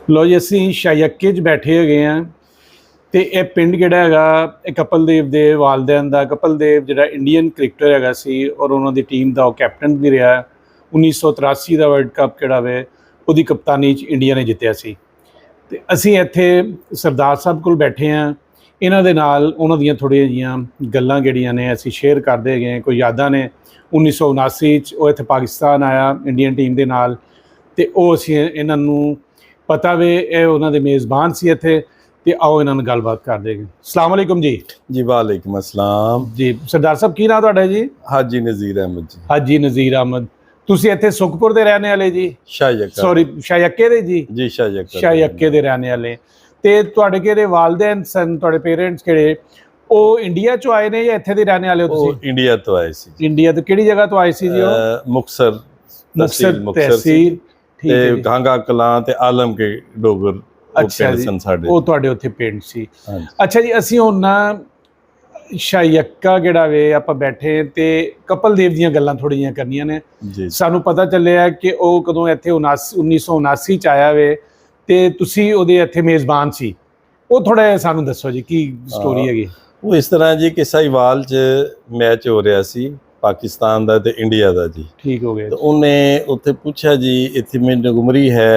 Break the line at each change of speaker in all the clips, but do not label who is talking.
ਲੋ ਜੀ, ਅਸੀਂ ਸ਼ਾਇਕੇ 'ਚ ਬੈਠੇ ਹੈਗੇ ਆ। ਤੇ ਇਹ ਪਿੰਡ ਜਿਹੜਾ ਹੈਗਾ, ਇਹ ਕਪਿਲਦੇਵ ਦੇ ਵਾਲਦੈਨ ਦਾ। ਕਪਿਲਦੇਵ ਜਿਹੜਾ ਇੰਡੀਅਨ ਕ੍ਰਿਕਟਰ ਹੈਗਾ ਸੀ ਔਰ ਉਹਨਾਂ ਦੀ ਟੀਮ ਦਾ ਉਹ ਕੈਪਟਨ ਵੀ ਰਿਹਾ। 1983 ਦਾ ਵਰਲਡ ਕੱਪ ਜਿਹੜਾ ਵੇ ਉਹਦੀ ਕਪਤਾਨੀ 'ਚ ਇੰਡੀਆ ਨੇ ਜਿੱਤਿਆ ਸੀ। ਤੇ ਅਸੀਂ ਇੱਥੇ ਸਰਦਾਰ ਸਾਹਿਬ ਕੋਲ ਬੈਠੇ ਹਾਂ। ਇਹਨਾਂ ਦੇ ਨਾਲ ਉਹਨਾਂ ਦੀਆਂ ਥੋੜ੍ਹੀਆਂ ਜਿਹੀਆਂ ਗੱਲਾਂ ਜਿਹੜੀਆਂ ਨੇ ਅਸੀਂ ਸ਼ੇਅਰ ਕਰਦੇ ਹੈਗੇ ਹਾਂ। ਕੋਈ ਯਾਦਾਂ ਨੇ 1979 'ਚ ਉਹ ਇੱਥੇ ਪਾਕਿਸਤਾਨ ਆਇਆ ਇੰਡੀਅਨ ਟੀਮ ਦੇ ਨਾਲ, ਤੇ ਉਹ ਅਸੀਂ ਇਹਨਾਂ ਨੂੰ ਪਤਾ ਵੇ ਇਹ ਉਹਨਾਂ ਦੇ ਮੇਜ਼ਬਾਨ ਸੀ ਇੱਥੇ। ਤੇ ਆਓ ਇਹਨਾਂ ਨਾਲ ਗੱਲਬਾਤ ਕਰਦੇ ਹਾਂ। ਅਸਲਾਮ ਵਾਲੇकुम ਜੀ।
जी वालेकुम अस्सलाम।
ਜੀ ਸਰਦਾਰ ਸਾਹਿਬ, ਕੀ ਨਾਂ ਤੁਹਾਡਾ ਜੀ?
हाजी नज़ीर अहमद जी।
ਹਾਜੀ ਨਜ਼ੀਰ ਅਹਿਮਦ। ਤੁਸੀਂ ਇੱਥੇ ਸੁਖਪੁਰ ਦੇ ਰਹਿਣ ਵਾਲੇ ਜੀ?
शाहजक्का।
ਸੌਰੀ, ਸ਼ਾਇਕੇ ਦੇ ਜੀ?
जी शाहजक्का।
ਸ਼ਾਇਕੇ ਦੇ ਰਹਿਣ ਵਾਲੇ। ਤੇ ਤੁਹਾਡੇ ਕਿਹੜੇ ਵਾਲਦੈਨ ਸਨ, ਤੁਹਾਡੇ ਪੇਰੈਂट्स ਕਿਹੜੇ, ਉਹ ਇੰਡੀਆ ਚੋਂ ਆਏ ਨੇ ਜਾਂ ਇੱਥੇ ਦੇ ਰਹਿਣ ਵਾਲੇ ਹੋ
वो
ਤੁਸੀਂ?
इंडिया तो आए सी।
ਇੰਡੀਆ ਤੋਂ ਕਿਹੜੀ ਜਗ੍ਹਾ ਤੋਂ ਆਏ ਸੀ ਜੀ ਉਹ?
मुक्तसर
ਮੁਕਤਸਰ
मुक्तसर
ਤਹਿਸੀਲ। ਠੀਕ ਹੈ
ते
ਜੀ।
घांगा कलां ते आलम के डोगर
ਅੱਛਾ ਜੀ,
सन साडे।
ਉਹ ਤੁਹਾਡੇ ਉੱਥੇ ਪਿੰਡ ਸੀ।
हाँ जी।
ਅੱਛਾ ਜੀ, ਅਸੀਂ ਹੁਣ ਨਾ ਸ਼ਾਇਕਾ ਜਿਹੜਾ ਵੇ ਆਪਾਂ ਬੈਠੇ ਤੇ ਕਪਿਲਦੇਵ ਦੀਆਂ ਗੱਲਾਂ ਥੋੜ੍ਹੀਆਂ ਜਿਹੀਆਂ ਕਰਨੀਆਂ ਨੇ।
जी
ਸਾਨੂੰ ਪਤਾ ਚੱਲਿਆ ਕਿ ਉਹ ਕਦੋਂ ਇੱਥੇ 1979 ਚ ਆਇਆ ਵੇ ਤੇ ਤੁਸੀਂ ਉਹਦੇ ਇੱਥੇ ਮੇਜ਼ਬਾਨ ਸੀ। ਉਹ ਥੋੜਾ ਜਿਹਾ ਸਾਨੂੰ ਦੱਸੋ ਜੀ, ਕੀ ਸਟੋਰੀ ਹੈਗੀ?
वो इस तरह जी कि साहिवाल च मैच हो रहा सी पाकिस्तान दा ते इंडिया दा जी।
ਠੀਕ ਹੋ ਗਿਆ
तो उन्हें उत्थे पूछा जी इत्थे मिंटगुमरी है,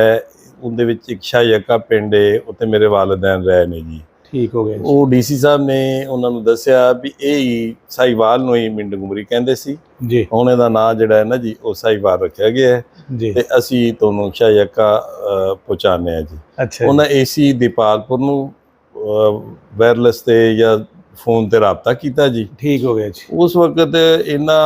उनदे विच एक शाहजक्का पिंड है, उत्थे मेरे वालिदैन रहे ने जी।
ਠੀਕ ਹੋ ਗਿਆ ਜੀ।
ਉਹ ਡੀਸੀ ਸਾਹਿਬ ਨੇ ਉਹਨਾਂ ਨੂੰ ਦੱਸਿਆ ਵੀ ਇਹ ਹੀ ਸਾਹੀਵਾਲ ਨੂੰ ਹੀ ਮਿੰਟਗੁਮਰੀ ਕਹਿੰਦੇ ਸੀ।
ਜੀ
ਹੁਣ ਇਹਦਾ ਨਾਂ ਜਿਹੜਾ ਹੈ ਨਾ ਜੀ ਉਹ ਸਾਹੀਵਾਲ ਰੱਖਿਆ ਗਿਆ ਹੈ
ਜੀ।
ਤੇ ਅਸੀਂ ਤੁਹਾਨੂੰ ਸ਼ਾਹਜੱਕਾ ਪਹੁੰਚਾਉਂਦੇ ਆ ਜੀ।
ਅੱਛਾ
ਉਹਨਾਂ ਏਸੀ ਦੀਪਾਲਪੁਰ ਨੂੰ ਵਾਇਰਲੈਸ ਤੇ ਜਾਂ ਫੋਨ ਤੇ ਰਾਬਤਾ ਕੀਤਾ ਜੀ।
ਠੀਕ ਹੋ ਗਿਆ ਜੀ।
ਉਸ ਵਕਤ ਇੰਨਾ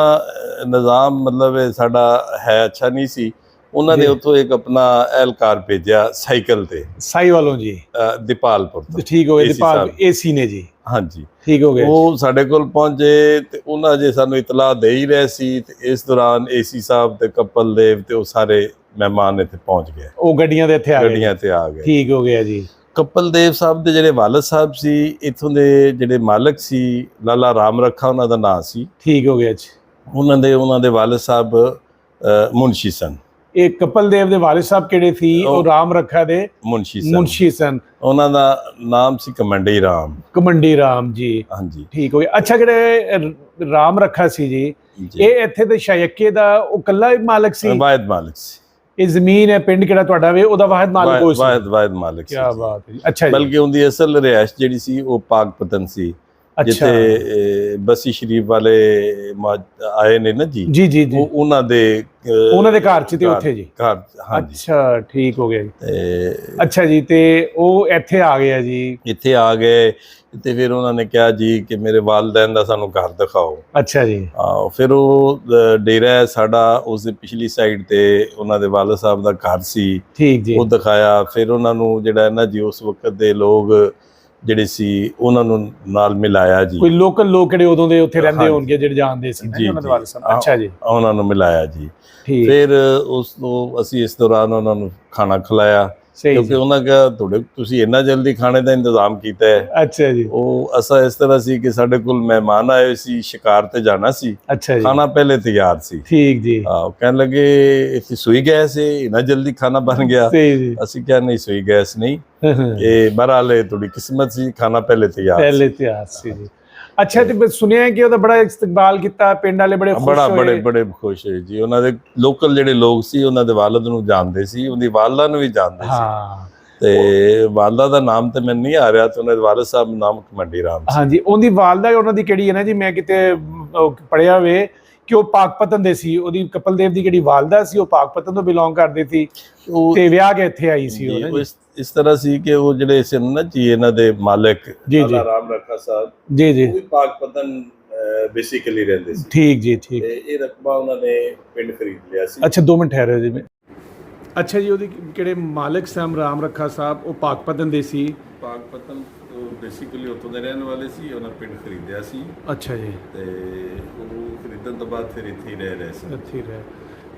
ਨਿਜ਼ਾਮ ਮਤਲਬ ਸਾਡਾ ਹੈ ਅੱਛਾ ਨਹੀਂ ਸੀ। ਉਹਨਾਂ ਨੇ ਉੱਥੋਂ ਇੱਕ ਆਪਣਾ ਐਲਕਾਰ ਭੇਜਿਆ ਸਾਈਕਲ ਤੇ
ਸਾਈ ਵਾਲੋਂ ਜੀ,
ਦੀਪਾਲਪੁਰ ਤੋਂ।
ਠੀਕ ਹੋ ਗਿਆ।
AC
ਦੀਪਾਲ ਏਸੀ ਨੇ ਜੀ।
ਹਾਂਜੀ,
ਠੀਕ ਹੋ ਗਿਆ।
ਉਹ ਸਾਡੇ ਕੋਲ ਪਹੁੰਚੇ ਤੇ ਉਹਨਾਂ ਜੇ ਸਾਨੂੰ ਇਤਲਾਹ ਦੇ ਹੀ ਰਹੇ ਸੀ ਤੇ ਇਸ ਦੌਰਾਨ ਏਸੀ ਸਾਹਿਬ ਤੇ ਕਪਿਲਦੇਵ ਤੇ ਉਹ ਸਾਰੇ ਮਹਿਮਾਨ ਇੱਥੇ ਪਹੁੰਚ ਗਏ।
ਉਹ ਗੱਡੀਆਂ ਦੇ ਇੱਥੇ ਆ ਗਏ?
ਗੱਡੀਆਂ ਤੇ ਆ ਗਏ।
ਠੀਕ ਹੋ ਗਿਆ ਜੀ।
ਕਪਿਲਦੇਵ ਸਾਹਿਬ ਦੇ ਜਿਹੜੇ ਵਾਲਦ ਸਾਹਿਬ ਸੀ, ਇੱਥੋਂ ਦੇ ਜਿਹੜੇ ਮਾਲਕ ਸੀ, ਲਾਲਾ ਰਾਮ ਰੱਖਾ ਉਹਨਾਂ ਦਾ ਨਾਂ ਸੀ।
ਠੀਕ ਹੋ ਗਿਆ ਜੀ।
ਉਹਨਾਂ ਦੇ ਵਾਲਦ ਸਾਹਿਬ ਮੁਨਸ਼ੀ ਸਨ।
ਇਹ ਕਪਿਲਦੇਵ ਦੇ ਵਾਲਿਦ ਸਾਹਿਬ ਕਿਹੜੇ ਸੀ? ਉਹ ਰਾਮ ਰੱਖਾ ਦੇ ਮੁਨਸ਼ੀ ਸਨ।
ਉਹਨਾਂ ਦਾ ਨਾਮ ਸੀ ਕਮੰਡੀ ਰਾਮ।
ਕਮੰਡੀ ਰਾਮ ਜੀ।
ਹਾਂਜੀ,
ਠੀਕ ਹੋ ਗਿਆ। ਅੱਛਾ, ਜਿਹੜੇ ਰਾਮ ਰੱਖਾ ਸੀ ਜੀ, ਇਹ ਇੱਥੇ ਦੇ ਸ਼ਾਇਕੇ ਦਾ ਉਹ ਕੱਲਾ ਹੀ ਮਾਲਕ ਸੀ?
ਵਾਹਿਦ ਮਾਲਕ ਸੀ।
ਇਹ ਜ਼ਮੀਨ ਹੈ, ਪਿੰਡ ਕਿਹੜਾ ਤੁਹਾਡਾ ਵੇ, ਉਹਦਾ ਵਾਹਿਦ ਮਾਲਕ ਹੋ ਸੀ?
ਵਾਹਿਦ ਮਾਲਕ ਸੀ।
ਕੀ ਬਾਤ ਹੈ ਜੀ। ਅੱਛਾ ਜੀ।
ਬਲਕਿ ਉਹਦੀ ਅਸਲ ਰਿਹਾਇਸ਼ ਜਿਹੜੀ ਸੀ ਉਹ ਪਾਕਪਤਨ ਸੀ, ਜਿੱਥੇ ਬਸੀ ਸ਼ਰੀਫ ਵਾਲੇ ਆਏ ਨੇ ਨਾ ਜੀ।
ਜੀ ਜੀ ਜੀ।
ਉਹਨਾਂ ਦੇ
ਘਰ ਚ ਤੇ ਉੱਥੇ ਜੀ
ਘਰ। ਹਾਂਜੀ,
ਅੱਛਾ, ਠੀਕ ਹੋ ਗਿਆ ਜੀ।
ਤੇ
ਅੱਛਾ ਜੀ, ਤੇ ਉਹ ਇੱਥੇ ਆ ਗਿਆ ਜੀ?
ਇੱਥੇ ਆ ਗਏ ਤੇ ਫਿਰ ਉਹਨਾਂ ਨੇ ਕਿਹਾ ਜੀ ਕਿ ਮੇਰੇ ਵਾਲਿदैन ਦਾ ਸਾਨੂੰ ਘਰ ਦਿਖਾਓ।
ਅੱਛਾ ਜੀ।
ਫਿਰ ਉਹ ਡੇਰਾ ਹੈ ਸਾਡਾ, ਉਸ ਦੇ ਪਿਛਲੀ ਸਾਈਡ ਤੇ ਉਹਨਾਂ ਦੇ ਵਾਲਿਦ ਸਾਹਿਬ ਦਾ ਘਰ ਸੀ।
ਠੀਕ ਜੀ।
ਉਹ ਦਿਖਾਇਆ। ਫਿਰ ਉਹਨਾਂ ਨੂੰ ਜਿਹੜਾ ਨਾ ਜੀ ਉਸ ਵਕਤ ਦੇ ਲੋਕ ਜਿਹੜੇ ਸੀ ਉਹਨਾਂ ਨੂੰ ਨਾਲ ਮਿਲਾਇਆ ਜੀ।
ਕੋਈ ਲੋਕਲ ਲੋਕ ਜਿਹੜੇ ਉਦੋਂ ਦੇ ਉੱਥੇ ਰਹਿੰਦੇ ਹੋਣਗੇ ਜਿਹੜੇ ਜਾਣਦੇ ਸੀ
ਜੀ।
ਉਹਨਾਂ ਦੇ ਵਾਲਿਦ ਸਾਹਿਬ। ਅੱਛਾ ਜੀ।
ਉਹਨਾਂ ਨੂੰ ਮਿਲਾਇਆ ਜੀ। ਫਿਰ ਉਸ ਤੋਂ ਅਸੀਂ ਇਸ ਦੌਰਾਨ ਉਹਨਾਂ ਨੂੰ ਖਾਣਾ ਖਿਲਾਇਆ, ਕਿਉਂਕਿ ਉਹਨਾਂ ਕਿਹਾ ਤੁਸੀਂ ਇੰਨਾ ਜਲਦੀ ਖਾਣੇ ਦਾ ਇੰਤਜ਼ਾਮ ਕੀਤਾ ਹੈ।
ਅੱਛਾ ਜੀ।
ਉਹ ਅਸਾਂ ਇਸ ਤਰ੍ਹਾਂ ਸੀ ਕਿ ਸਾਡੇ ਕੋਲ ਮਹਿਮਾਨ ਆਏ ਸੀ, ਸ਼ਿਕਾਰ ਤੇ ਜਾਣਾ ਸੀ।
ਅੱਛਾ ਜੀ।
ਖਾਣਾ ਪਹਿਲੇ ਤਿਆਰ ਸੀ।
ਠੀਕ ਜੀ।
ਕਹਿਣ ਲੱਗੇ ਇੱਥੇ ਸੂਈ ਗੈਸ ਹੈ, ਇੰਨਾ ਜਲਦੀ ਖਾਣਾ ਬਣ ਗਿਆ। ਅਸੀਂ ਕਿਹਾ ਨਹੀਂ, ਸੂਈ ਗੈਸ ਨਹੀਂ, ਇਹ ਬਹਰਾਲ ਤੁਹਾਡੀ ਕਿਸਮਤ ਸੀ, ਖਾਣਾ ਪਹਿਲੇ ਤਿਆਰ ਸੀ ਜੀ। ਅੱਛਾ, ਤੇ ਸੁਣਿਆ ਕਿ ਉਹਦਾ ਬੜਾ ਇਸਤਕਬਾਲ ਕੀਤਾ, ਪਿੰਡ ਵਾਲੇ ਬੜੇ ਖੁਸ਼ ਹੋਏ ਜੀ। ਉਹਨਾਂ ਦੇ ਲੋਕਲ ਜਿਹੜੇ ਲੋਕ ਸੀ ਉਹਨਾਂ ਦੇ ਵਾਲਦ ਨੂੰ ਜਾਣਦੇ ਸੀ, ਉਹਦੀ ਵਾਲਦਾ ਨੂੰ ਵੀ ਜਾਣਦੇ ਸੀ। ਤੇ ਵਾਲਦਾ ਦਾ ਨਾਮ ਤੇ ਮੈਨੂੰ ਨਹੀਂ ਆ ਰਿਹਾ, ਤੇ ਉਹਨਾਂ ਦੇ ਵਾਲਦ ਸਾਹਿਬ ਨਾਮ ਕਮੰਡੀ ਰਾਮ ਸੀ।
ਹਾਂਜੀ, ਉਹਦੀ ਵਾਲਦਾ ਉਹਨਾਂ ਦੀ ਕਿਹੜੀ ਹੈ ਨਾ ਜੀ, ਮੈਂ ਕਿਤੇ ਪੜ੍ਹਿਆ ਵੇ ਕਿ ਉਹ ਪਾਕਪਤਨ ਦੇ ਸੀ। ਉਹਦੀ ਕਪਿਲਦੇਵ ਦੀ ਜਿਹੜੀ ਵਾਲਦਾ ਸੀ ਉਹ ਪਾਕਪਤਨ ਤੋਂ ਬਿਲੋਂਗ ਕਰਦੇ ਸੀ ਤੇ ਵਿਆਹ ਕੇ ਇੱਥੇ ਆਈ ਸੀ। ਉਹ
ਇਸ ਤਰ੍ਹਾਂ ਸੀ ਕਿ ਉਹ ਜਿਹੜੇ ਸਨ ਨਾ ਜੀ ਇਹਨਾਂ ਦੇ ਮਾਲਕ ਲਾਲਾ ਰਾਮ ਰੱਖਾ ਸਾਹਿਬ
ਜੀ ਜੀ,
ਉਹ ਵੀ ਪਾਕਪਤਨ ਬੇਸਿਕਲੀ ਰਹਿੰਦੇ ਸੀ।
ਠੀਕ ਜੀ, ਠੀਕ।
ਤੇ ਇਹ ਰਕਬਾ ਉਹਨਾਂ ਨੇ ਪਿੰਡ ਖਰੀਦ ਲਿਆ ਸੀ।
ਅੱਛਾ, 2 ਮਿੰਟ ਠਹਿਰੋ ਜੀ। ਅੱਛਾ ਜੀ, ਉਹਦੀ ਕਿਹੜੇ ਮਾਲਕ ਸਨ ਰਾਮ ਰੱਖਾ ਸਾਹਿਬ, ਉਹ ਪਾਕਪਤਨ ਦੇ ਸੀ?
ਪਾਕਪਤਨ ਬੇਸਿਕਲੀ ਉੱਥੋਂ ਦੇ ਰਹਿਣ ਵਾਲੇ ਸੀ, ਉਹਨਾਂ ਪਿੰਡ ਖਰੀਦਿਆ ਸੀ।
ਅੱਛਾ ਜੀ।
ਤੇ ਉਹ ਖਰੀਦਣ ਤੋਂ ਬਾਅਦ ਫਿਰ ਇੱਥੇ ਹੀ ਰਹਿ ਰਹੇ ਸੀ।
ਇੱਥੇ ਰਹਿ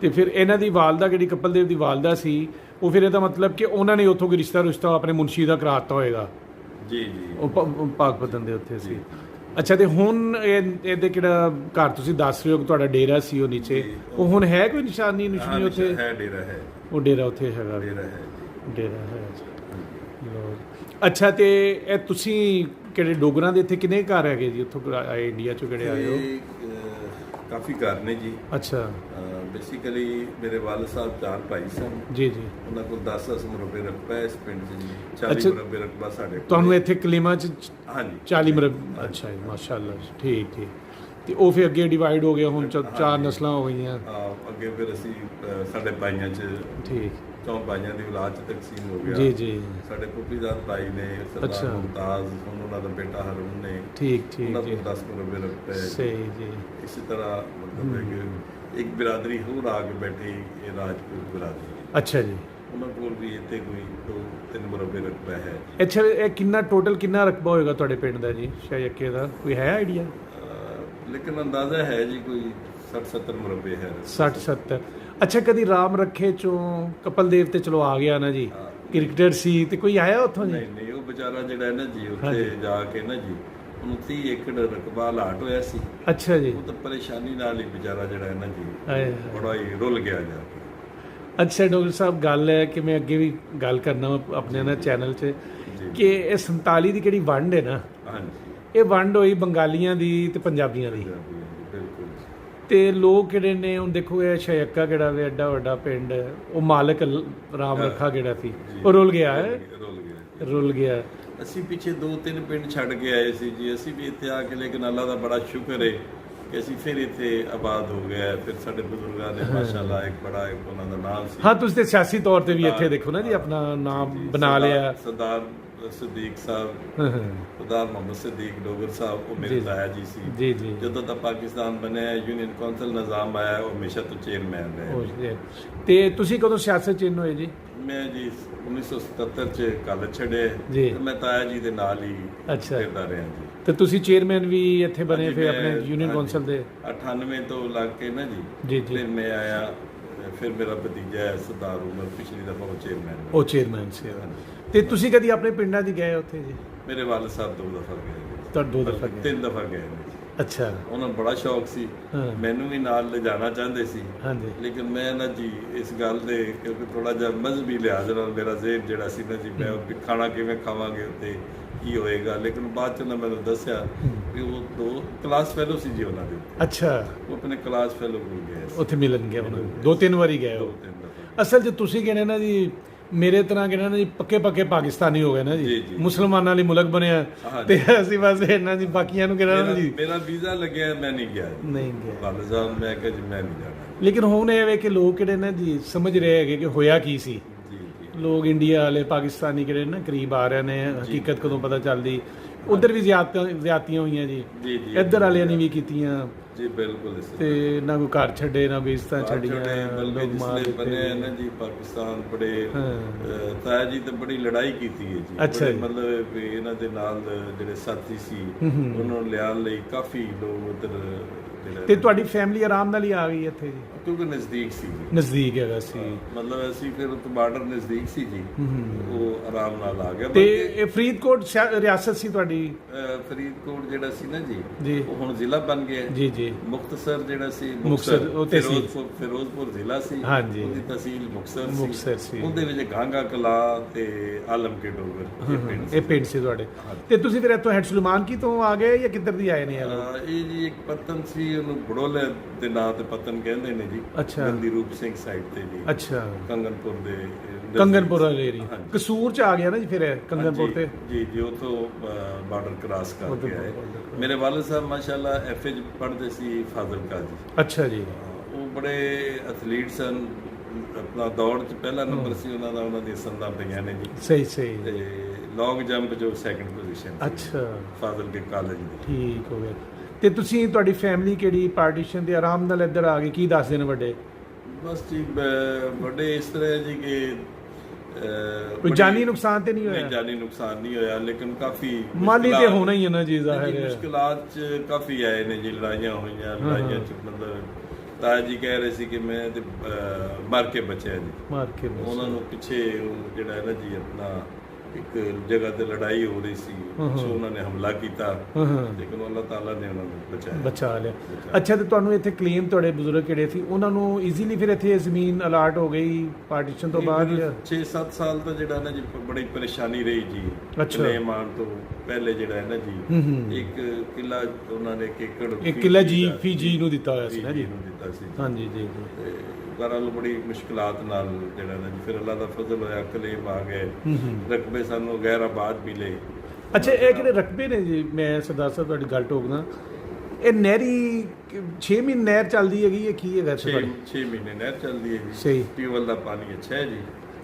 ਤੇ ਫਿਰ ਇਹਨਾਂ ਦੀ ਵਾਲਦਾ ਜਿਹੜੀ ਕਪਿਲਦੇਵ ਦੀ ਵਾਲਦਾ ਸੀ, ਉਹ ਫਿਰ ਇਹਦਾ ਮਤਲਬ ਕਿ ਉਹਨਾਂ ਨੇ ਉੱਥੋਂ ਕੋਈ ਰਿਸ਼ਤਾ ਆਪਣੇ ਮੁਨਸ਼ੀ ਦਾ ਕਰਾਤਾ ਹੋਏਗਾ?
ਜੀ ਜੀ, ਉਹ
ਪਾਕਪਤਨ ਦੇ ਉੱਥੇ ਸੀ। ਅੱਛਾ, ਤੇ ਹੁਣ ਇਹਦੇ ਕਿਹੜਾ ਘਰ ਤੁਸੀਂ ਦੱਸ ਰਹੇ ਹੋ ਕਿ ਤੁਹਾਡਾ ਡੇਰਾ ਸੀ ਉਹ ਨੀਚੇ, ਉਹ ਹੁਣ ਹੈ ਕੋਈ ਨਿਸ਼ਾਨੀ ਉੱਥੇ?
ਹੈ, ਡੇਰਾ ਹੈ।
ਉਹ ਡੇਰਾ ਉੱਥੇ ਹੈਗਾ,
ਡੇਰਾ ਹੈ ਜੀ।
ਡੇਰਾ ਹੈ ਜੀ। ਲਓ। ਅੱਛਾ, ਤੇ ਇਹ ਤੁਸੀਂ ਕਿਹੜੇ ਡੋਗਰਾਂ ਦੇ ਇੱਥੇ ਕਿੰਨੇ ਘਰ ਹੈਗੇ ਜੀ ਉੱਥੋਂ ਆਏ ਇੰਡੀਆ ਚੋਂ ਕਿਹੜੇ ਆਏ ਹੋ?
ਕਾਫੀ ਘਰ ਨੇ ਜੀ।
ਅੱਛਾ।
ਬੇਸਿਕਲੀ ਮੇਰੇ ਵਾਲਦ ਸਾਹਿਬ 4 ਭਾਈ ਸਨ
ਜੀ ਜੀ।
ਉਹਨਾਂ ਕੋਲ 10 ਮੁਰੱਬੇ ਰਕਬਾ ਹੈ ਇਸ ਪਿੰਡ 'ਚ ਜੀ।
ਅੱਛਾ।
40 ਮੁਰੱਬੇ ਰਕਬਾ ਸਾਡੇ ਕੋਲ।
ਤੁਹਾਨੂੰ ਇੱਥੇ ਕਲੀਮਾ 'ਚ
ਹਾਂਜੀ
40 ਮੁਰੱਬੇ? ਅੱਛਾ ਜੀ, ਮਾਸ਼ਾਅੱਲਾ ਜੀ। ਠੀਕ ਠੀਕ। ਤੇ ਉਹ ਫਿਰ ਅੱਗੇ ਡਿਵਾਈਡ ਹੋ ਗਿਆ, ਹੁਣ 4 ਨਸਲਾਂ ਹੋ ਗਈਆਂ।
ਅੱਗੇ ਫਿਰ ਅਸੀਂ ਸਾਡੇ ਭਾਈਆਂ 'ਚ
ਠੀਕ
4 ਭਾਈਆਂ ਦੀ ਔਲਾਦ 'ਚ ਤਕਸੀਮ ਹੋ ਗਿਆ।
ਜੀ ਜੀ।
ਸਾਡੇ ਫੁੱਫੀਜ਼ਾਦ ਭਾਈ ਨੇ ਸਰਦਾਰ
ਅੱਛਾ।
ਮੁਮਤਾਜ਼, ਹੁਣ ਉਹਨਾਂ ਦਾ ਬੇਟਾ ਹਰਮ ਨੇ,
ਠੀਕ
ਉਹਨਾਂ
ਠੀਕ
ਕੋਲ
ਜੀ।
10 ਮੁਰੱਬੇ ਰਕਬਾ ਹੈ।
ਸਹੀ ਜੀ।
ਇਸੇ ਤਰ੍ਹਾਂ ਮਤਲਬ ਹੈ ਕਿ ਇੱਕ ਬਿਰਾਦਰੀ ਹੋਰ ਆ ਕੇ ਬੈਠੀ, ਇਹ ਰਾਜਪੂਤ ਬਿਰਾਦਰੀ।
ਅੱਛਾ ਜੀ।
ਉਹਨਾਂ ਕੋਲ ਵੀ ਇੱਥੇ ਕੋਈ 2-3 ਮੁਰੱਬੇ ਰਕਬਾ ਹੈ।
ਅੱਛਾ, ਇਹ ਕਿੰਨਾ ਟੋਟਲ ਕਿੰਨਾ ਰਕਬਾ ਹੋਏਗਾ ਤੁਹਾਡੇ ਪਿੰਡ ਦਾ ਜੀ ਸ਼ਾਇਕੇ ਦਾ, ਕੋਈ ਹੈ ਆਈਡੀਆ?
ਲੇਕਿਨ ਅੰਦਾਜ਼ਾ ਹੈ ਜੀ ਕੋਈ 60-70 ਮੁਰੱਬੇ ਹੈ।
60-70। ਅੱਛਾ, ਕਦੀ ਰਾਮ ਰੱਖੇ ਚੋਂ ਕਪਲ ਦੇਵ ਤੇ ਚਲੋ ਆ ਗਿਆ ਨਾ ਜੀ, ਕ੍ਰਿਕਟਰ ਸੀ, ਤੇ ਕੋਈ ਆਇਆ ਉੱਥੋਂ ਜੀ?
ਨਹੀਂ ਨਹੀਂ, ਉਹ ਵਿਚਾਰਾ ਜਿਹੜਾ ਹੈ ਨਾ ਜੀ, ਉੱਥੇ ਜਾ ਕੇ ਨਾ ਜੀ ਉਹਨੂੰ 30 ਏਕੜ ਰਕਬਾ ਲਾਟ ਹੋਇਆ ਸੀ।
ਅੱਛਾ ਜੀ।
ਉਹ ਤਾਂ ਪਰੇਸ਼ਾਨੀ ਨਾਲ ਹੀ ਵਿਚਾਰਾ ਜਿਹੜਾ ਹੈ ਨਾ ਜੀ
ਹਾਏ।
ਬੜਾ ਹੀ ਰੁੱਲ ਗਿਆ ਜਾ ਕੇ।
ਅੱਛਾ ਡਾਕਟਰ ਸਾਹਿਬ, ਗੱਲ ਹੈ ਕਿ ਮੈਂ ਅੱਗੇ ਵੀ ਗੱਲ ਕਰਨਾ ਵਾ ਆਪਣੇ ਨਾ ਚੈਨਲ 'ਚ ਕਿ ਇਹ 47 ਦੀ ਕਿਹੜੀ ਵੰਡ ਹੈ ਨਾ,
ਹਾਂਜੀ,
ਇਹ ਵੰਡ ਹੋਈ ਬੰਗਾਲੀਆਂ ਦੀ ਤੇ ਪੰਜਾਬੀਆਂ ਦੀ।
ਬਿਲਕੁਲ।
ਤੇ ਲੋਕ ਕਿਹੜੇ ਨੇ, ਹੁਣ ਦੇਖੋ ਇਹ ਸ਼ਾਇਕਾ ਕਿਹੜਾ ਵੇ ਐਡਾ ਵੱਡਾ ਪਿੰਡ, ਉਹ ਮਾਲਕ ਰਾਮ ਰੱਖਾ ਕਿਹੜਾ ਸੀ, ਉਹ ਰੁੱਲ ਗਿਆ ਹੈ, ਰੁੱਲ ਗਿਆ।
ਅਸੀਂ ਪਿੱਛੇ 2-3 ਪਿੰਡ ਛੱਡ ਕੇ ਆਏ ਸੀ ਜੀ, ਅਸੀਂ ਵੀ ਇੱਥੇ ਆ ਕੇ, ਲੇਕਿਨ ਅੱਲਾ ਦਾ ਬੜਾ ਸ਼ੁਕਰ ਹੈ ਕਿ ਅਸੀਂ ਫਿਰ ਇੱਥੇ ਆਬਾਦ ਹੋ ਗਏ। ਫਿਰ ਸਾਡੇ ਬਜ਼ੁਰਗਾਂ ਨੇ ਮਾਸ਼ਾਅੱਲਾ ਇੱਕ ਬੜਾ ਉਹਨਾਂ ਦਾ ਨਾਮ ਸੀ।
ਹਾਂ, ਤੁਸੀਂ ਤੇ ਸਿਆਸੀ ਤੌਰ ਤੇ ਵੀ ਇੱਥੇ ਦੇਖੋ ਨਾ ਜੀ, ਆਪਣਾ ਨਾਮ ਬਣਾ ਲਿਆ।
ਸਰਦਾਰ ਸਦੀਕ ਸਾਹਿਬ, ਸਰਦਾਰ ਮੁਹੰਮਦ ਸਦੀਕ ਡੋਗਰ ਸਾਹਿਬ, ਉਹ ਮੇਰੇ ਤਾਇਆ ਜੀ ਸੀ। ਜੀ ਜੀ। ਜਦੋਂ ਤੱਕ ਪਾਕਿਸਤਾਨ ਬਣਿਆ, ਯੂਨੀਅਨ ਕੌਂਸਲ ਨਿਜ਼ਾਮ ਆਇਆ, ਉਹ ਹਮੇਸ਼ਾ ਤੋਂ ਚੇਅਰਮੈਨ ਰਹੇ।
ਤੇ ਤੁਸੀਂ ਕਦੋਂ ਸਿਆਸਤ ਚ ਇਨ ਹੋਏ ਜੀ?
ਮੈਂ ਜੀ 1977 ਚ ਕਾਲਜ ਛੱਡੇ ਤੇ ਮੈਂ ਤਾਇਆ ਜੀ ਦੇ ਨਾਲ ਹੀ ਫਿਰਦਾ ਰਿਹਾ ਜੀ।
ਤੇ ਤੁਸੀਂ ਚੇਅਰਮੈਨ ਵੀ ਇੱਥੇ ਬਣੇ ਫਿਰ ਆਪਣੇ ਯੂਨੀਅਨ ਕੌਂਸਲ ਦੇ?
98 ਤੋਂ ਲੱਗ ਕੇ ਨਾ ਜੀ, ਫਿਰ ਮੈਂ ਆਇਆ। ਫਿਰ ਮੇਰਾ ਭਤੀਜਾ ਹੈ ਸਰਦਾਰ ਉਮਰ, ਪਿਛਲੀ ਦਫਾ ਉਹ ਚੇਅਰਮੈਨ
ਸੀ। ਤੇ ਤੁਸੀਂ ਕਦੀ ਆਪਣੇ ਪਿੰਡਾਂ 'ਚ ਗਏ ਉੱਥੇ ਜੀ?
ਮੇਰੇ ਵਾਲਦ ਸਾਹਿਬ 2 ਦਫਾ ਗਏ।
ਤਾਂ 2 ਦਫਾ ਗਏ?
3 ਦਫਾ ਗਏ ਨੇ।
ਅੱਛਾ।
ਉਹਨਾਂ ਨੂੰ ਬੜਾ ਸ਼ੌਕ ਸੀ, ਮੈਨੂੰ ਵੀ ਨਾਲ ਲਿਜਾਣਾ ਚਾਹੁੰਦੇ ਸੀ, ਲੇਕਿਨ ਮੈਂ ਨਾ ਜੀ ਇਸ ਗੱਲ ਦੇ, ਕਿਉਂਕਿ ਥੋੜਾ ਜਿਹਾ ਮਜ਼ਹਬੀ ਲਿਹਾਜ਼ ਨਾਲ ਮੇਰਾ ਜ਼ੇਬ ਜਿਹੜਾ ਸੀ ਨਾ ਜੀ, ਮੈਂ ਖਾਣਾ ਕਿਵੇਂ ਖਾਵਾਂਗੇ ਉੱਤੇ, ਕੀ ਹੋਏਗਾ। ਲੇਕਿਨ ਬਾਅਦ ਚ ਉਹਨਾਂ ਮੈਨੂੰ ਦੱਸਿਆ ਕਿ ਉਹ 2 ਕਲਾਸ ਫੈਲੋ ਸੀ ਜੀ ਉਹਨਾਂ ਦੇ।
ਅੱਛਾ।
ਉਹ ਆਪਣੇ ਕਲਾਸ ਫੈਲੋ ਕੋਲ ਗਏ, ਉੱਥੇ
ਮਿਲਣ ਗਏ ਉਹਨਾਂ ਨੂੰ 2-3 ਵਾਰੀ ਗਏ।
2-3 ਦਫਾ।
ਅਸਲ 'ਚ ਤੁਸੀਂ ਕਹਿੰਦੇ ਨਾ ਜੀ, ਮੇਰੇ ਤਰ੍ਹਾਂ ਕਹਿੰਦੇ ਨਾ ਜੀ, ਪੱਕੇ ਪਾਕਿਸਤਾਨੀ ਹੋ ਗਏ ਨਾ ਜੀ, ਮੁਸਲਮਾਨਾਂ ਲਈ ਮੁਲਕ ਬਣਿਆ, ਤੇ ਅਸੀਂ ਬਸ ਇਹਨਾਂ ਜੀ ਬਾਕੀਆਂ ਨੂੰ ਕਹਿੰਦਾ ਨਾ ਜੀ।
ਮੇਰਾ ਵੀਜ਼ਾ ਲੱਗਿਆ, ਮੈਂ ਨਹੀਂ ਗਿਆ। ਵਾਲਦ ਸਾਹਿਬ, ਮੈਂ ਕਿਹਾ ਜੀ ਮੈਂ ਨਹੀਂ ਜਾਣਾ।
ਲੇਕਿਨ ਹੁਣ ਇਹ ਵੇ ਕਿ ਲੋਕ ਕਿਹੜੇ ਨਾ ਜੀ ਸਮਝ ਰਹੇ ਹੈਗੇ ਕਿ ਹੋਇਆ ਕੀ ਸੀ। ਲੋਕ ਇੰਡੀਆ ਵਾਲੇ ਪਾਕਿਸਤਾਨੀ ਕਿਹੜੇ ਨਾ ਕਰੀਬ ਆ ਰਹੇ ਨੇ, ਹਕੀਕਤ ਕਦੋਂ ਪਤਾ ਚੱਲਦੀ। ਉਧਰ ਵੀ ਜ਼ਿਆਦਤੀਆਂ ਹੋਈਆਂ ਜੀ, ਇੱਧਰ ਵਾਲਿਆਂ ਨੇ ਵੀ ਕੀਤੀਆਂ
ਜੀ। ਬਿਲਕੁਲ।
ਤੇ ਨਾ ਕੋਈ ਘਰ ਛੱਡੇ, ਨਾ ਬੇਇੱਜ਼ਤਾਂ ਛੱਡੀਆਂ,
ਲੋਕ ਮਾਰ ਦਿੱਤੇ ਨਾ ਜੀ। ਪਾਕਿਸਤਾਨ ਬੜੇ ਤਾਇਆ ਜੀ ਤੇ ਬੜੀ ਲੜਾਈ ਕੀਤੀ ਹੈ ਜੀ।
ਅੱਛਾ।
ਮਤਲਬ ਇਹਨਾਂ ਦੇ ਨਾਲ ਜਿਹੜੇ ਸਾਥੀ ਸੀ, ਉਹਨਾਂ ਨੂੰ ਲਿਆਉਣ ਲਈ ਕਾਫੀ ਲੋਕ ਉਧਰ।
ਤੇ ਤੁਹਾਡੀ ਫੈਮਿਲੀ ਆਰਾਮ ਨਾਲ ਹੀ ਆ ਗਈ ਇੱਥੇ ਜੀ?
ਕਿਉਂਕਿ ਨਜ਼ਦੀਕ ਸੀ,
ਨਜ਼ਦੀਕ ਹੈਗਾ ਸੀ,
ਮਤਲਬ ਅਸੀਂ ਫਿਰ ਉੱਥੇ ਬਾਰਡਰ ਨਜ਼ਦੀਕ ਸੀ ਜੀ, ਉਹ ਆਰਾਮ ਨਾਲ ਆ ਗਿਆ।
ਤੇ ਇਹ ਫਰੀਦਕੋਟ ਰਿਆਸਤ ਸੀ ਤੁਹਾਡੀ?
ਫਰੀਦਕੋਟ ਜਿਹੜਾ ਸੀ ਨਾ ਜੀ, ਉਹ ਹੁਣ ਜ਼ਿਲ੍ਹਾ ਬਣ ਗਿਆ ਜੀ ਜੀ। ਮੁਖਤਸਰ ਜਿਹੜਾ ਸੀ, ਫਿਰੋਜ਼ਪੁਰ ਜ਼ਿਲ੍ਹਾ ਸੀ, ਉਹਦੀ ਤਹਿਸੀਲ ਮੁਕਤਸਰ ਸੀ। ਉਹਦੇ ਵਿੱਚ ਗਾਂਗਾ ਕਲਾ ਤੇ ਆਲਮ ਕੇ ਡੋਗਰ
ਇਹ ਪਿੰਡ ਸੀ ਤੁਹਾਡੇ। ਤੇ ਤੁਸੀਂ ਫਿਰ ਇੱਥੋਂ ਹੈਡ ਸੁਲੇਮਾਨ ਕੀ ਤੋਂ ਆ ਗਏ ਜਾਂ ਕਿੱਧਰ ਦੀ ਆਏ ਨੇ?
ਇਹ ਜੀ ਇੱਕ ਪਤਨ ਸੀ, ਉਹਨੂੰ ਬੜੋਲੇ ਦੇ ਨਾਂ ਤੇ ਪਤਨ ਕਹਿੰਦੇ ਨੇ ਜੀ।
ਅੱਛਾ।
ਗੰਦੀ ਰੂਪ ਸਿੰਘ ਸਾਈਡ ਤੇ ਜੀ।
ਅੱਛਾ।
ਕੰਗਨਪੁਰ
ਵਾਲੀ ਏਰੀਆ, ਕਸੂਰ ਚ ਆ ਗਿਆ ਨਾ ਜੀ ਫਿਰ ਕੰਗਨਪੁਰ ਤੇ? ਜੀ
ਜੀ, ਉਥੋਂ ਬਾਰਡਰ ਕ੍ਰਾਸ ਕਰਕੇ ਆਏ। ਮੇਰੇ ਵਾਲਦ ਸਾਹਿਬ ਮਾਸ਼ਾਅੱਲਾ ਐਫਏ ਚ ਪੜ੍ਹਦੇ ਸੀ ਫਾਜ਼ਿਲਕਾ ਜੀ।
ਅੱਛਾ ਜੀ।
ਉਹ ਬੜੇ ਐਥਲੀਟ ਸਨ, ਆਪਣਾ ਦੌੜ ਚ ਪਹਿਲਾ ਨੰਬਰ ਸੀ ਉਹਨਾਂ ਦਾ, ਉਹਨਾਂ ਦੀ ਸੰਦਾਂ ਪਈਆਂ ਨੇ ਜੀ।
ਸਹੀ ਸਹੀ।
ਤੇ ਲੌਂਗ ਜੰਪ ਜੋ 2nd ਪੋਜੀਸ਼ਨ।
ਅੱਛਾ।
ਫਾਜ਼ਿਲਕੇ ਕਾਲਜ ਦੀ।
ਠੀਕ ਹੋ ਗਿਆ। ਤੇ ਤੁਸੀਂ, ਤੁਹਾਡੀ ਫੈਮਿਲੀ ਕਿਹੜੀ ਪਾਰਟੀਸ਼ਨ ਦੇ ਆਰਾਮ ਨਾਲ ਇੱਧਰ ਆ ਗਏ, ਕੀ ਦੱਸਦੇ ਨੇ ਵੱਡੇ? ਬਸ ਜੀ, ਵੱਡੇ ਇਸ ਤਰ੍ਹਾਂ ਜੀ ਕਿ ਕੋਈ ਜਾਨੀ ਨੁਕਸਾਨ ਤੇ ਨਹੀਂ ਹੋਇਆ? ਨਹੀਂ, ਜਾਨੀ ਨੁਕਸਾਨ ਨਹੀਂ ਹੋਇਆ, ਲੇਕਿਨ ਕਾਫੀ ਮਾਲੀ ਤੇ ਹੋਣਾ ਹੀ ਹੈ ਨਾ ਜੀ, ਜ਼ਾਹਿਰ ਹੈ। ਮੁਸ਼ਕਿਲਾਤ ਚ ਕਾਫੀ ਆਏ ਨੇ ਜੀ, ਲੜਾਈਆਂ ਹੋਈਆਂ, ਲੜਾਈਆਂ ਚ ਮਤਲਬ ਤਾਇਆ ਜੀ ਕਹਿ ਰਹੇ ਸੀ ਕਿ ਮੈਂ ਤੇ ਮਰ ਕੇ ਬਚਿਆ ਜੀ, ਉਹਨਾਂ ਨੂੰ ਪਿੱਛੇ ਜਿਹੜਾ ਹੈ ਨਾ ਜੀ ਆਪਣਾ
ਇੱਕ ਜਗ੍ਹਾ ਤੇ ਲੜਾਈ ਹੋ ਰਹੀ ਸੀ, ਸੋ ਉਹਨਾਂ ਨੇ ਹਮਲਾ ਕੀਤਾ, ਲੇਕਿਨ ਅੱਲਾਹ ਤਾਲਾ ਨੇ ਉਹਨਾਂ ਨੂੰ
ਬਚਾ ਲਿਆ। ਅੱਛਾ, ਤੇ ਤੁਹਾਨੂੰ ਇੱਥੇ ਕਲੇਮ ਤੁਹਾਡੇ ਬਜ਼ੁਰਗ ਕਿਹੜੇ ਸੀ, ਉਹਨਾਂ ਨੂੰ ਈਜ਼ੀਲੀ ਫਿਰ ਇੱਥੇ ਜ਼ਮੀਨ ਅਲਾਟ ਹੋ ਗਈ ਪਾਰਟੀਸ਼ਨ ਤੋਂ ਬਾਅਦ?
6-7 ਸਾਲ ਤਾਂ ਜਿਹੜਾ ਨਾ ਜੀ ਬੜੀ ਪਰੇਸ਼ਾਨੀ ਰਹੀ ਜੀ। ਕਲੇਮ ਆਉਣ ਤੋਂ ਪਹਿਲੇ ਜਿਹੜਾ ਹੈ ਨਾ ਜੀ, ਇੱਕ ਕਿੱਲਾ ਉਹਨਾਂ ਨੇ
ਇੱਕ ਕਿੱਲਾ ਜੀ ਨੂੰ ਦਿੱਤਾ ਹੋਇਆ ਸੀ ਨਾ ਜੀ। ਹਾਂਜੀ ਜੀ।
ਬਹਰਾਲ ਬੜੀ ਮੁਸ਼ਕਿਲਾਤ ਨਾਲ ਜਿਹੜਾ ਨਾ ਜੀ ਫਿਰ ਅੱਲਾ ਦਾ ਫਜ਼ਲ ਹੋਇਆ, ਕਲੇਮ ਆ ਗਏ, ਰਕਬੇ ਸਾਨੂੰ ਗੈਰ ਆਬਾਦ ਮਿਲੇ।
ਅੱਛਾ, ਇਹ ਕਿਹੜੇ ਰਕਬੇ ਨੇ ਜੀ? ਮੈਂ ਸਰਦਾਰ ਸਾਹਿਬ ਤੁਹਾਡੀ ਗੱਲ ਟੋਕਦਾ, ਇਹ ਨਹਿਰੀ 6 ਮਹੀਨੇ ਨਹਿਰ ਚੱਲਦੀ ਹੈਗੀ, ਇਹ ਕੀ ਹੈਗਾ?
6 ਮਹੀਨੇ ਨਹਿਰ ਚੱਲਦੀ ਹੈ ਜੀ।
ਸਹੀ।
ਟਿਊਬਵੈਲ ਦਾ ਪਾਣੀ ਅੱਛਾ ਹੈ ਜੀ।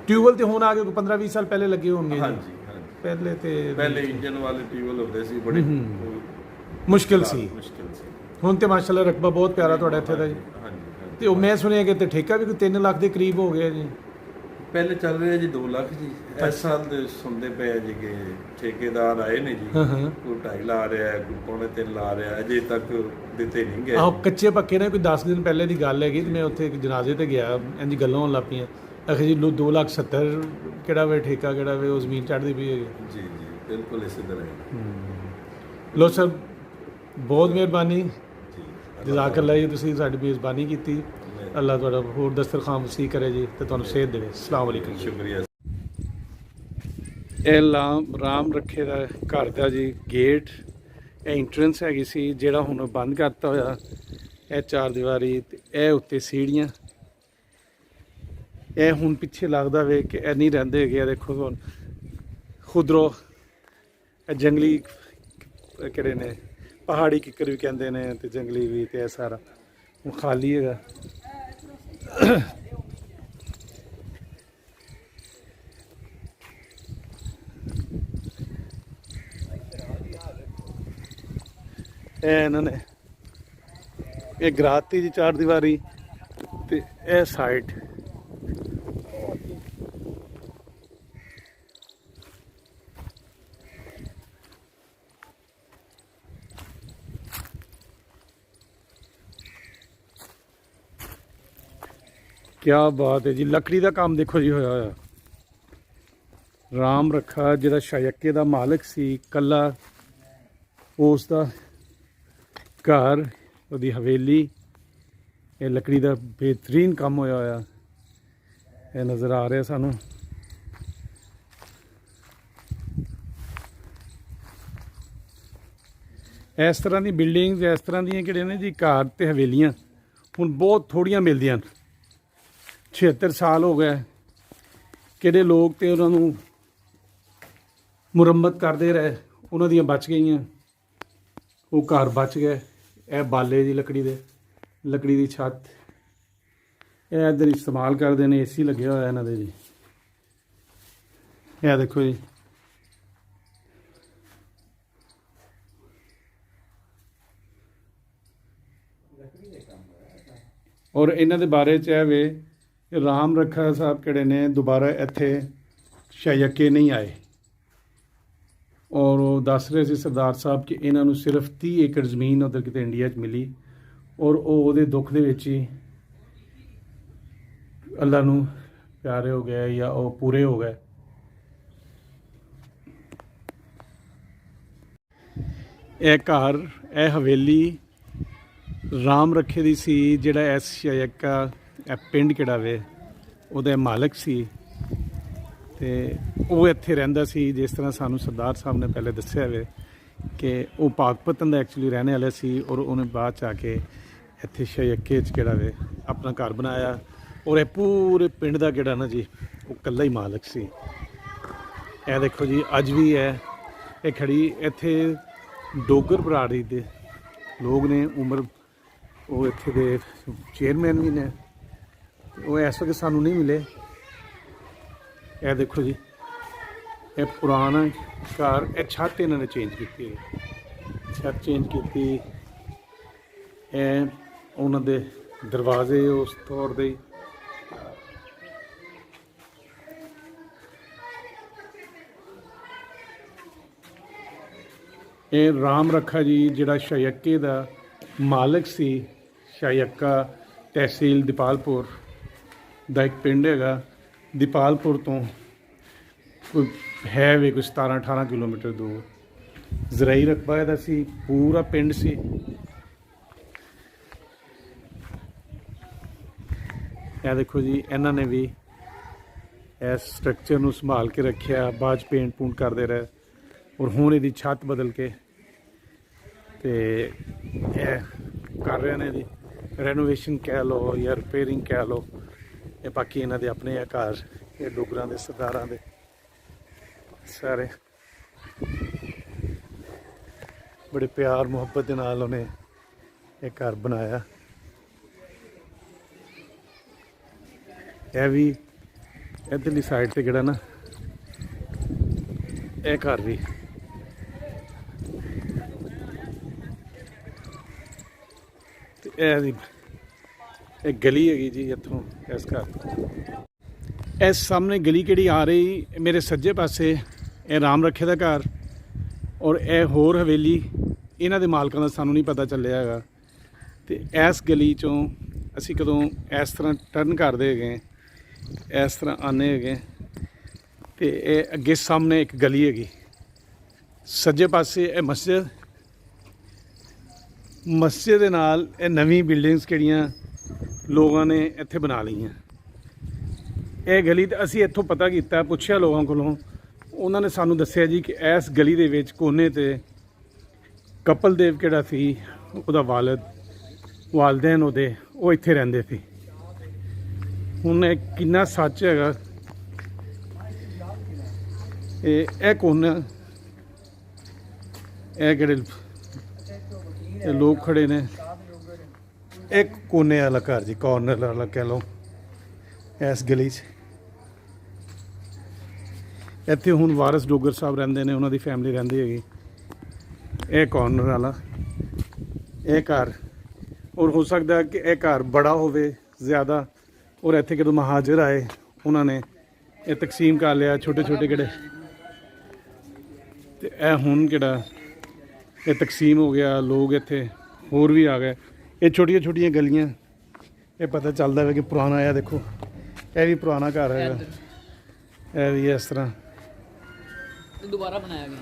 ਟਿਊਬਵੈਲ ਤੇ ਹੁਣ ਆ ਕੇ 15-20 ਸਾਲ ਪਹਿਲੇ ਲੱਗੇ ਹੋਣਗੇ?
ਹਾਂਜੀ। ਪਹਿਲੇ ਇੰਜਨ ਵਾਲੇ ਟਿਊਬਵੈਲ ਹੁੰਦੇ ਸੀ, ਬੜੀ
ਮੁਸ਼ਕਿਲ ਸੀ। ਹੁਣ ਤੇ ਮਾਸ਼ਾਅੱਲਾ ਰਕਬਾ ਬਹੁਤ ਪਿਆਰਾ ਤੁਹਾਡਾ ਇੱਥੇ ਦਾ ਜੀ। ਤੇ ਉਹ ਮੈਂ ਸੁਣਿਆ ਕਿ ਤੇ ਠੇਕਾ ਵੀ ਕੋਈ 3 ਲੱਖ ਦੇ ਕਰੀਬ ਹੋ ਗਿਆ ਜੀ।
ਪਹਿਲੇ ਚੱਲ ਰਿਹਾ ਜੀ 2 ਲੱਖ ਜੀ। ਇਸ ਸਾਲ ਦੇ ਸੁਣਦੇ ਪਏ ਜੀ ਕਿ ਠੇਕੇਦਾਰ ਆਏ ਨੇ ਜੀ, ਕੋਈ 2.5 ਲਾ ਰਿਹਾ ਹੈ, ਕੋਈ 2.5 ਲਾ ਰਿਹਾ, ਅਜੇ ਤੱਕ ਦਿੱਤੇ ਨਹੀਂ ਗਏ।
ਆਹ ਕੱਚੇ ਪੱਕੇ ਨੇ। ਕੋਈ 10 ਦਿਨ ਪਹਿਲੇ ਦੀ ਗੱਲ ਹੈਗੀ, ਮੈਂ ਉੱਥੇ ਇੱਕ ਜਨਾਜ਼ੇ ਤੇ ਗਿਆ, ਇੰਝ ਗੱਲਾਂ ਹੋਣ ਲੱਗ ਪਈਆਂ। ਆਖੇ ਜੀ 2,70,000 ਕਿਹੜਾ ਵੇ ਠੇਕਾ, ਕਿਹੜਾ ਵੇ, ਉਹ ਜ਼ਮੀਨ ਚੜ੍ਹਦੀ ਪਈ ਹੈਗੀ।
ਜੀ ਜੀ, ਬਿਲਕੁਲ ਇਸੇ ਤਰ੍ਹਾਂ ਹੈ।
ਲੋ ਸਰ, ਬਹੁਤ ਮਿਹਰਬਾਨੀ, ਜਜ਼ਾਕੱਲਾ ਜੀ, ਤੁਸੀਂ ਸਾਡੀ ਮੇਜ਼ਬਾਨੀ ਕੀਤੀ। ਅੱਲਾ ਤੁਹਾਡਾ ਹੋਰ ਦਸਤਰਖਾਨ ਵਸੀ ਕਰੇ ਜੀ ਤੇ ਤੁਹਾਨੂੰ ਸਿਹਤ ਦੇਵੇ। ਅਸਲਾਮ ਵਾਲੇਕੁਮ।
ਸ਼ੁਕਰੀਆ।
ਇਹ ਰਾਮ ਰੱਖੇ ਦਾ ਘਰ ਦਾ ਜੀ ਗੇਟ, ਇਹ ਐਂਟਰੈਂਸ ਹੈਗੀ ਸੀ, ਜਿਹੜਾ ਹੁਣ ਬੰਦ ਕਰਤਾ ਹੋਇਆ। ਇਹ 4 ਦੀਵਾਰੀ ਤੇ ਇਹ ਉੱਤੇ ਸੀੜੀਆਂ, ਇਹ ਹੁਣ ਪਿੱਛੇ ਲੱਗਦਾ ਵੇ ਕਿ ਇਹ ਨਹੀਂ ਰਹਿੰਦੇ ਹੈਗੇ। ਆ ਦੇਖੋ ਹੁਣ ਖੁਦਰੋ ਇਹ ਜੰਗਲੀ ਕਿਹੜੇ ਨੇ, ਪਹਾੜੀ ਕਿੱਕਰ ਵੀ ਕਹਿੰਦੇ ਨੇ, ਤੇ ਜੰਗਲੀ ਵੀ, ਤੇ ਇਹ ਸਾਰਾ ਹੁਣ ਖਾਲੀ ਹੈਗਾ। ਇਹ ਇਹਨਾਂ ਨੇ ਇਹ ਗਰਾਤੀ ਜੀ 4 ਦੀਵਾਰੀ ਤੇ ਇਹ ਸਾਈਡ। ਕਿਆ ਬਾਤ ਹੈ ਜੀ, ਲੱਕੜੀ ਦਾ ਕੰਮ ਦੇਖੋ ਜੀ ਹੋਇਆ ਹੋਇਆ। ਰਾਮ ਰੱਖਾ ਜਿਹੜਾ ਸ਼ਾਇਕੇ ਦਾ ਮਾਲਕ ਸੀ, ਕੱਲਾ ਉਸ ਦਾ ਘਰ, ਉਹਦੀ ਹਵੇਲੀ, ਇਹ ਲੱਕੜੀ ਦਾ ਬਿਹਤਰੀਨ ਕੰਮ ਹੋਇਆ ਹੋਇਆ। ਇਹ ਨਜ਼ਰ ਆ ਰਿਹਾ ਸਾਨੂੰ। ਇਸ ਤਰ੍ਹਾਂ ਦੀ ਬਿਲਡਿੰਗਸ, ਇਸ ਤਰ੍ਹਾਂ ਦੀਆਂ ਕਿਹੜੀਆਂ ਨੇ ਜੀ ਘਰ ਤੇ ਹਵੇਲੀਆਂ ਹੁਣ ਬਹੁਤ ਥੋੜ੍ਹੀਆਂ ਮਿਲਦੀਆਂ। 76 ਸਾਲ ਹੋ ਗਏ, ਕਿਹੜੇ ਲੋਕ ਤੇ ਉਹਨਾਂ ਨੂੰ ਮੁਰੰਮਤ ਕਰਦੇ ਰਹੇ, ਉਹਨਾਂ ਦੀਆਂ ਬਚ ਗਈਆਂ, ਉਹ ਘਰ ਬਚ ਗਏ। ਇਹ ਬਾਲੇ ਦੀ ਲੱਕੜੀ ਦੀ ਛੱਤ, ਇਹ ਇੱਧਰ ਇਸਤੇਮਾਲ ਕਰਦੇ ਨੇ, ਏਸੀ ਲੱਗਿਆ ਹੋਇਆ ਇਹਨਾਂ ਦੇ ਜੀ। ਇਹ ਦੇਖੋ ਜੀ, ਔਰ ਇਹਨਾਂ ਦੇ ਬਾਰੇ 'ਚ ਇਹ ਵੇ ਰਾਮ ਰੱਖਾ ਸਾਹਿਬ ਕਿਹੜੇ ਨੇ ਦੁਬਾਰਾ ਇੱਥੇ ਸ਼ਾਇਕੇ ਨਹੀਂ ਆਏ, ਔਰ ਉਹ ਦੱਸ ਰਹੇ ਸੀ ਸਰਦਾਰ ਸਾਹਿਬ ਕਿ ਇਹਨਾਂ ਨੂੰ ਸਿਰਫ 30 ਏਕੜ ਜ਼ਮੀਨ ਉੱਧਰ ਕਿਤੇ ਇੰਡੀਆ 'ਚ ਮਿਲੀ, ਔਰ ਉਹ ਉਹਦੇ ਦੁੱਖ ਦੇ ਵਿੱਚ ਹੀ ਅੱਲਾ ਨੂੰ ਪਿਆਰੇ ਹੋ ਗਏ ਜਾਂ ਉਹ ਪੂਰੇ ਹੋ ਗਏ। ਇਹ ਘਰ, ਇਹ ਹਵੇਲੀ ਰਾਮ ਰੱਖੇ ਦੀ ਸੀ, ਜਿਹੜਾ ਐਸ ਸ਼ਾਇਕਾ ਇਹ ਪਿੰਡ ਕਿਹੜਾ ਵੇ ਉਹਦਾ ਮਾਲਕ ਸੀ, ਤੇ ਉਹ ਇੱਥੇ ਰਹਿੰਦਾ ਸੀ। ਜਿਸ ਤਰ੍ਹਾਂ ਸਾਨੂੰ ਸਰਦਾਰ ਸਾਹਿਬ ਨੇ ਪਹਿਲੇ ਦੱਸਿਆ ਵੇ ਕਿ ਉਹ ਪਾਕਪਤਨ ਦਾ ਐਕਚੁਅਲੀ ਰਹਿਣ ਵਾਲਾ ਸੀ, ਔਰ ਉਹਨੇ ਬਾਅਦ 'ਚ ਆ ਕੇ ਇੱਥੇ ਸ਼ਾਇਕੇ 'ਚ ਕਿਹੜਾ ਵੇ ਆਪਣਾ ਘਰ ਬਣਾਇਆ, ਔਰ ਇਹ ਪੂਰੇ ਪਿੰਡ ਦਾ ਕਿਹੜਾ ਨਾ ਜੀ ਉਹ ਇਕੱਲਾ ਹੀ ਮਾਲਕ ਸੀ। ਇਹ ਦੇਖੋ ਜੀ, ਅੱਜ ਵੀ ਹੈ ਇਹ ਖੜੀ ਇੱਥੇ। ਡੋਗਰ ਬਰਾਦਰੀ ਦੇ ਲੋਕ ਨੇ, ਉਮਰ ਉਹ ਇੱਥੇ ਦੇ ਚੇਅਰਮੈਨ ਵੀ ਨੇ, ਉਹ ਇਸ ਵਕਤ ਸਾਨੂੰ ਨਹੀਂ ਮਿਲੇ। ਇਹ ਦੇਖੋ ਜੀ, ਇਹ ਪੁਰਾਣਾ ਘਰ, ਇਹ ਛੱਤ ਇਹਨਾਂ ਨੇ ਚੇਂਜ ਕੀਤੀ ਹੈ, ਛੱਤ ਚੇਂਜ ਕੀਤੀ। ਇਹ ਉਹਨਾਂ ਦੇ ਦਰਵਾਜ਼ੇ ਉਸ ਤੌਰ ਦੇ। ਇਹ ਰਾਮ ਰੱਖਾ ਜੀ ਜਿਹੜਾ ਸ਼ਾਇਕੇ ਦਾ ਮਾਲਕ ਸੀ, ਸ਼ਾਇਕਾ ਤਹਿਸੀਲ ਦੀਪਾਲਪੁਰ ਦਾ ਇੱਕ ਪਿੰਡ ਹੈਗਾ। ਦੀਪਾਲਪੁਰ ਤੋਂ ਕੋਈ ਹੈ ਵੀ ਕੋਈ 17-18 ਕਿਲੋਮੀਟਰ ਦੂਰ ਜ਼ਰਾਈ ਰਕਬਾ ਇਹਦਾ ਸੀ, ਪੂਰਾ ਪਿੰਡ ਸੀ। ਇਹ ਦੇਖੋ ਜੀ, ਇਹਨਾਂ ਨੇ ਵੀ ਇਸ ਸਟਰਕਚਰ ਨੂੰ ਸੰਭਾਲ ਕੇ ਰੱਖਿਆ, ਬਾਅਦ 'ਚ ਪੇਂਟ ਪੂੰਟ ਕਰਦੇ ਰਹੇ, ਔਰ ਹੁਣ ਇਹਦੀ ਛੱਤ ਬਦਲ ਕੇ ਤੇ ਇਹ ਕਰ ਰਹੇ ਨੇ ਜੀ ਰੈਨੋਵੇਸ਼ਨ ਕਹਿ ਲਓ ਜਾਂ ਰਿਪੇਅਰਿੰਗ ਕਹਿ ਲਓ। ਇਹ ਬਾਕੀ ਇਹਨਾਂ ਦੇ ਆਪਣੇ ਆ ਘਰ, ਇਹ ਡੋਗਰਾਂ ਦੇ ਸਰਦਾਰਾਂ ਦੇ ਸਾਰੇ ਬੜੇ ਪਿਆਰ ਮੁਹੱਬਤ ਦੇ ਨਾਲ ਉਹਨੇ ਇਹ ਘਰ ਬਣਾਇਆ। ਇਹ ਵੀ ਇੱਧਰਲੀ ਸਾਈਡ ਤੇ ਜਿਹੜਾ ਨਾ ਇਹ ਘਰ ਵੀ ਤੇ ਇਹ ਗਲੀ ਹੈਗੀ ਜੀ ਇੱਥੋਂ ਇਸ ਘਰ ਤੋਂ। ਇਸ ਸਾਹਮਣੇ ਗਲੀ ਕਿਹੜੀ ਆ ਰਹੀ ਮੇਰੇ ਸੱਜੇ ਪਾਸੇ, ਇਹ ਰਾਮ ਰੱਖੇ ਦਾ ਘਰ, ਔਰ ਇਹ ਹੋਰ ਹਵੇਲੀ ਇਹਨਾਂ ਦੇ ਮਾਲਕਾਂ ਦਾ ਸਾਨੂੰ ਨਹੀਂ ਪਤਾ ਚੱਲਿਆ ਹੈਗਾ। ਤੇ ਇਸ ਗਲੀ ਚੋਂ ਅਸੀਂ ਕਦੋਂ ਇਸ ਤਰ੍ਹਾਂ ਟਰਨ ਕਰਦੇ ਹੈਗੇ, ਇਸ ਤਰ੍ਹਾਂ ਆਨੇ ਹੈਗੇ, ਤੇ ਇਹ ਅੱਗੇ ਸਾਹਮਣੇ ਇੱਕ ਗਲੀ ਹੈਗੀ, ਸੱਜੇ ਪਾਸੇ ਇਹ ਮਸਜਿਦ ਦੇ ਨਾਲ ਇਹ ਨਵੀਂ ਬਿਲਡਿੰਗਸ ਕਿਹੜੀਆਂ ਲੋਕਾਂ ਨੇ ਇੱਥੇ ਬਣਾ ਲਈਆਂ। ਇਹ ਗਲੀ ਤਾਂ ਅਸੀਂ ਇੱਥੋਂ ਪਤਾ ਕੀਤਾ, ਪੁੱਛਿਆ ਲੋਕਾਂ ਕੋਲੋਂ, ਉਹਨਾਂ ਨੇ ਸਾਨੂੰ ਦੱਸਿਆ ਜੀ ਕਿ ਇਸ ਗਲੀ ਦੇ ਵਿੱਚ ਕੋਨੇ ਤੇ ਕਪਲ ਦੇਵ ਕਿਹੜਾ ਸੀ, ਉਹਦਾ ਵਾਲਦੈਨ ਉਹਦੇ, ਉਹ ਇੱਥੇ ਰਹਿੰਦੇ ਸੀ। ਹੁਣ ਇਹ ਕਿੰਨਾ ਸੱਚ ਹੈਗਾ, ਇਹ ਕੋਨਾ, ਇਹ ਕਿਹੜੇ ਇਹ ਲੋਕ ਖੜੇ ਨੇ, ਇੱਕ ਕੋਨੇ ਵਾਲਾ ਘਰ ਜੀ, ਕਾਰਨਰ ਵਾਲਾ ਕਹਿ ਲਓ ਇਸ ਗਲੀ 'ਚ। ਇੱਥੇ ਹੁਣ ਵਾਰਿਸ ਡੋਗਰ ਸਾਹਿਬ ਰਹਿੰਦੇ ਨੇ, ਉਹਨਾਂ ਦੀ ਫੈਮਿਲੀ ਰਹਿੰਦੀ ਹੈਗੀ। ਇਹ ਕਾਰਨਰ ਵਾਲਾ ਇਹ ਘਰ, ਔਰ ਹੋ ਸਕਦਾ ਕਿ ਇਹ ਘਰ ਬੜਾ ਹੋਵੇ ਜ਼ਿਆਦਾ, ਔਰ ਇੱਥੇ ਜਦੋਂ ਮਹਾਜਰ ਆਏ ਉਹਨਾਂ ਨੇ ਇਹ ਤਕਸੀਮ ਕਰ ਲਿਆ ਛੋਟੇ ਛੋਟੇ ਕਿਹੜੇ, ਤੇ ਇਹ ਹੁਣ ਕਿਹੜਾ ਇਹ ਤਕਸੀਮ ਹੋ ਗਿਆ, ਲੋਕ ਇੱਥੇ ਹੋਰ ਵੀ ਆ ਗਏ। ਇਹ ਛੋਟੀਆਂ ਛੋਟੀਆਂ ਗਲੀਆਂ, ਇਹ ਪਤਾ ਚੱਲਦਾ ਹੈ ਕਿ ਪੁਰਾਣਾ ਆ। ਦੇਖੋ ਇਹ ਵੀ ਪੁਰਾਣਾ ਘਰ ਹੈਗਾ, ਇਹ ਵੀ ਇਸ ਤਰ੍ਹਾਂ
ਦੁਬਾਰਾ ਬਣਾਇਆ ਗਿਆ।